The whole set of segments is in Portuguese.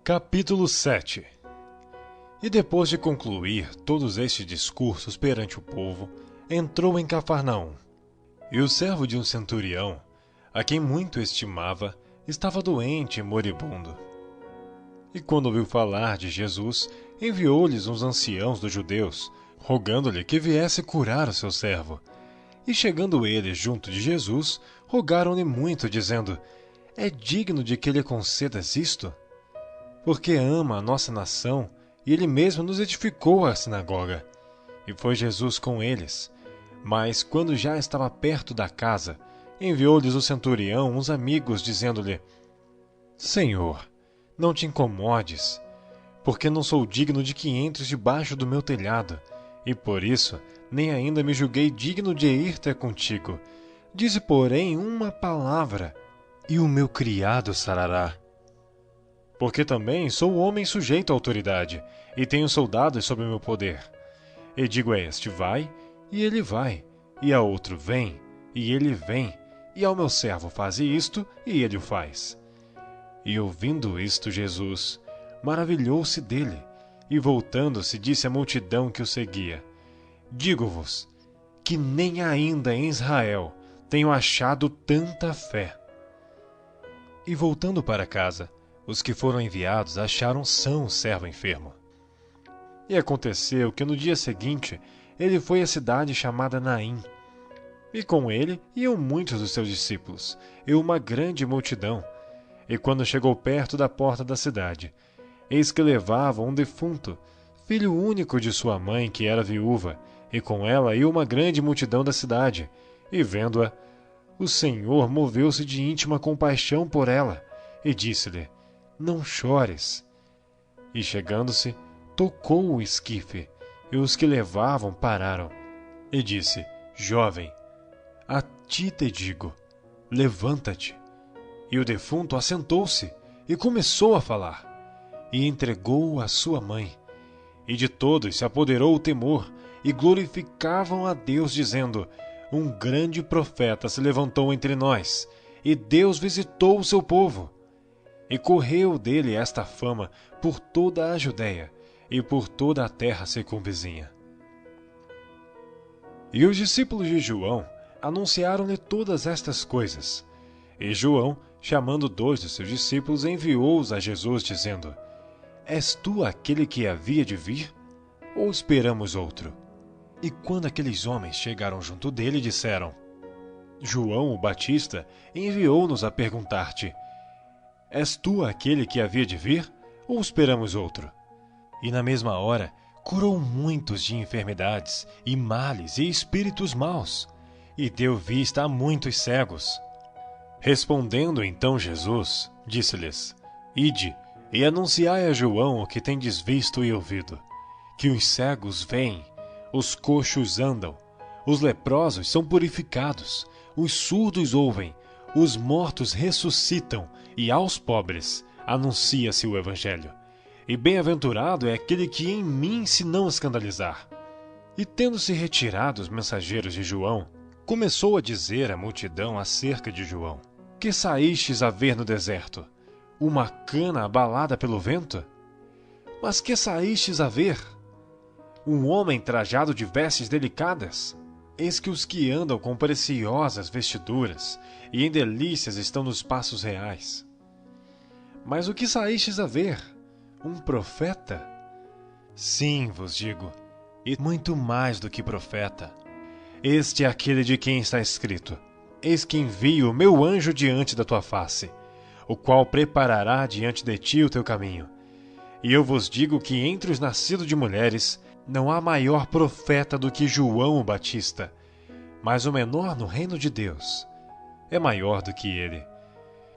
Capítulo 7. E depois de concluir todos estes discursos perante o povo, entrou em Cafarnaum. E o servo de um centurião, a quem muito estimava, estava doente e moribundo. E quando ouviu falar de Jesus, enviou-lhes uns anciãos dos judeus, rogando-lhe que viesse curar o seu servo. E chegando eles junto de Jesus, rogaram-lhe muito, dizendo: É digno de que lhe concedas isto? Porque ama a nossa nação, e ele mesmo nos edificou a sinagoga. E foi Jesus com eles. Mas, quando já estava perto da casa, enviou-lhes o centurião uns amigos, dizendo-lhe: Senhor, não te incomodes, porque não sou digno de que entres debaixo do meu telhado, e por isso nem ainda me julguei digno de ir ter contigo. Dize, porém, uma palavra, e o meu criado sarará. Porque também sou homem sujeito à autoridade, e tenho soldados sob meu poder. E digo a este: vai, e ele vai, e a outro: vem, e ele vem, e ao meu servo: faze isto, e ele o faz. E ouvindo isto, Jesus maravilhou-se dele, e voltando-se disse à multidão que o seguia: Digo-vos que nem ainda em Israel tenho achado tanta fé. E voltando para casa, os que foram enviados acharam são o servo enfermo. E aconteceu que no dia seguinte ele foi à cidade chamada Naim. E com ele iam muitos dos seus discípulos, e uma grande multidão. E quando chegou perto da porta da cidade, eis que levavam um defunto, filho único de sua mãe, que era viúva, e com ela ia uma grande multidão da cidade. E vendo-a, o Senhor moveu-se de íntima compaixão por ela, e disse-lhe: Não chores. E chegando-se, tocou o esquife, e os que levavam pararam. E disse: Jovem, a ti te digo, levanta-te. E o defunto assentou-se, e começou a falar, e entregou-o à sua mãe. E de todos se apoderou o temor, e glorificavam a Deus, dizendo: Um grande profeta se levantou entre nós, e Deus visitou o seu povo. E correu dele esta fama por toda a Judéia e por toda a terra circunvizinha. E os discípulos de João anunciaram-lhe todas estas coisas. E João, chamando 2 de seus discípulos, enviou-os a Jesus, dizendo: És tu aquele que havia de vir, ou esperamos outro? E quando aqueles homens chegaram junto dele, disseram: João o Batista enviou-nos a perguntar-te: És tu aquele que havia de vir, ou esperamos outro? E na mesma hora curou muitos de enfermidades, e males, e espíritos maus, e deu vista a muitos cegos. Respondendo então Jesus, disse-lhes: Ide, e anunciai a João o que tendes visto e ouvido, que os cegos veem, os coxos andam, os leprosos são purificados, os surdos ouvem, os mortos ressuscitam, e aos pobres anuncia-se o Evangelho. E bem-aventurado é aquele que em mim se não escandalizar. E tendo-se retirado os mensageiros de João, começou a dizer à multidão acerca de João: Que saístes a ver no deserto? Uma cana abalada pelo vento? Mas que saístes a ver? Um homem trajado de vestes delicadas? Eis que os que andam com preciosas vestiduras e em delícias estão nos passos reais. Mas o que saístes a ver? Um profeta? Sim, vos digo, e muito mais do que profeta. Este é aquele de quem está escrito: Eis que envio o meu anjo diante da tua face, o qual preparará diante de ti o teu caminho. E eu vos digo que entre os nascidos de mulheres não há maior profeta do que João o Batista, mas o menor no reino de Deus é maior do que ele.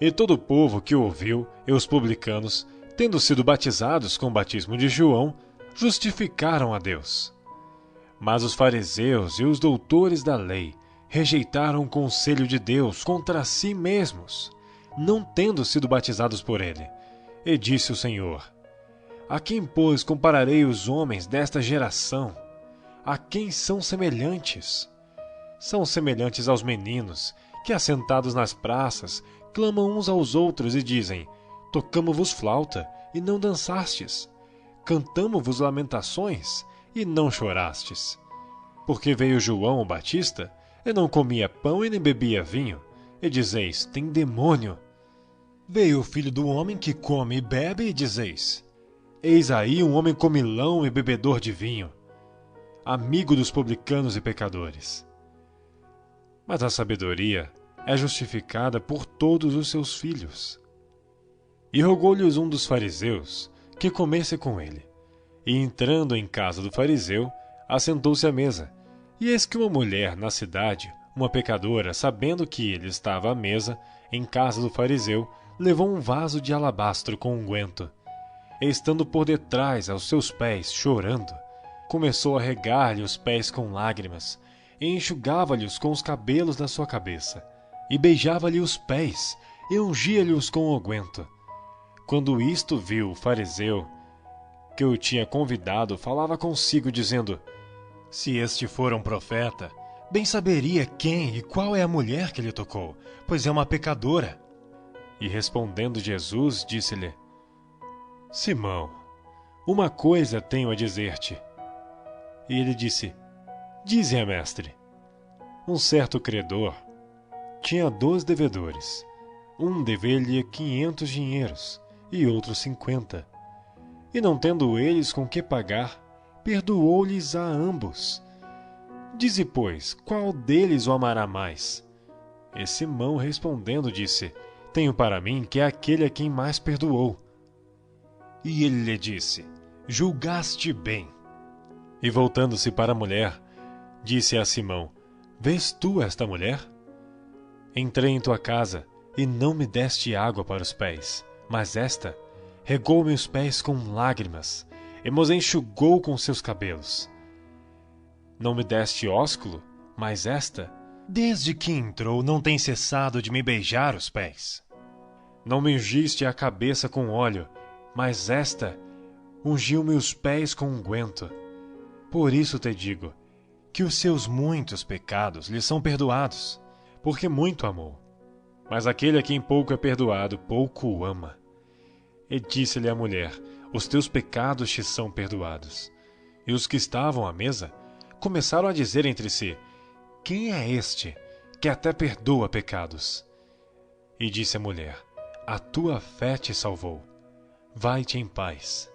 E todo o povo que o ouviu, e os publicanos, tendo sido batizados com o batismo de João, justificaram a Deus. Mas os fariseus e os doutores da lei rejeitaram o conselho de Deus contra si mesmos, não tendo sido batizados por ele. E disse o Senhor: A quem, pois, compararei os homens desta geração? A quem são semelhantes? São semelhantes aos meninos, que, assentados nas praças, clamam uns aos outros e dizem: Tocamo-vos flauta, e não dançastes? Cantamo-vos lamentações, e não chorastes? Porque veio João o Batista, e não comia pão e nem bebia vinho, e dizeis, tem demônio. Veio o Filho do Homem que come e bebe, e dizeis, eis aí um homem comilão e bebedor de vinho, amigo dos publicanos e pecadores. Mas a sabedoria é justificada por todos os seus filhos. E rogou-lhes um dos fariseus que comesse com ele. E entrando em casa do fariseu, assentou-se à mesa. E eis que uma mulher na cidade, uma pecadora, sabendo que ele estava à mesa, em casa do fariseu, levou um vaso de alabastro com unguento. E estando por detrás aos seus pés, chorando, começou a regar-lhe os pés com lágrimas, e enxugava-lhes com os cabelos da sua cabeça, e beijava-lhe os pés, e ungia-lhes com unguento. Quando isto viu o fariseu, que o tinha convidado, falava consigo, dizendo, se este for um profeta, bem saberia quem e qual é a mulher que lhe tocou, pois é uma pecadora. E respondendo Jesus, disse-lhe, Simão, uma coisa tenho a dizer-te. E ele disse, dize-a, mestre. Um certo credor tinha 2 devedores. Um devia-lhe 500 dinheiros e outro 50. E não tendo eles com que pagar, perdoou-lhes a ambos. Dize, pois, qual deles o amará mais? E Simão respondendo disse, tenho para mim que é aquele a quem mais perdoou. E ele lhe disse, julgaste bem. E voltando-se para a mulher, disse a Simão, vês tu esta mulher? Entrei em tua casa, e não me deste água para os pés, mas esta regou-me os pés com lágrimas, e me enxugou com seus cabelos. Não me deste ósculo, mas esta, desde que entrou, não tem cessado de me beijar os pés. Não me ungiste a cabeça com óleo, mas esta ungiu-me os pés com unguento. Por isso te digo, que os seus muitos pecados lhe são perdoados, porque muito amou. Mas aquele a quem pouco é perdoado, pouco o ama. E disse-lhe a mulher, os teus pecados te são perdoados. E os que estavam à mesa começaram a dizer entre si, quem é este que até perdoa pecados? E disse a mulher, a tua fé te salvou. Vai-te em paz.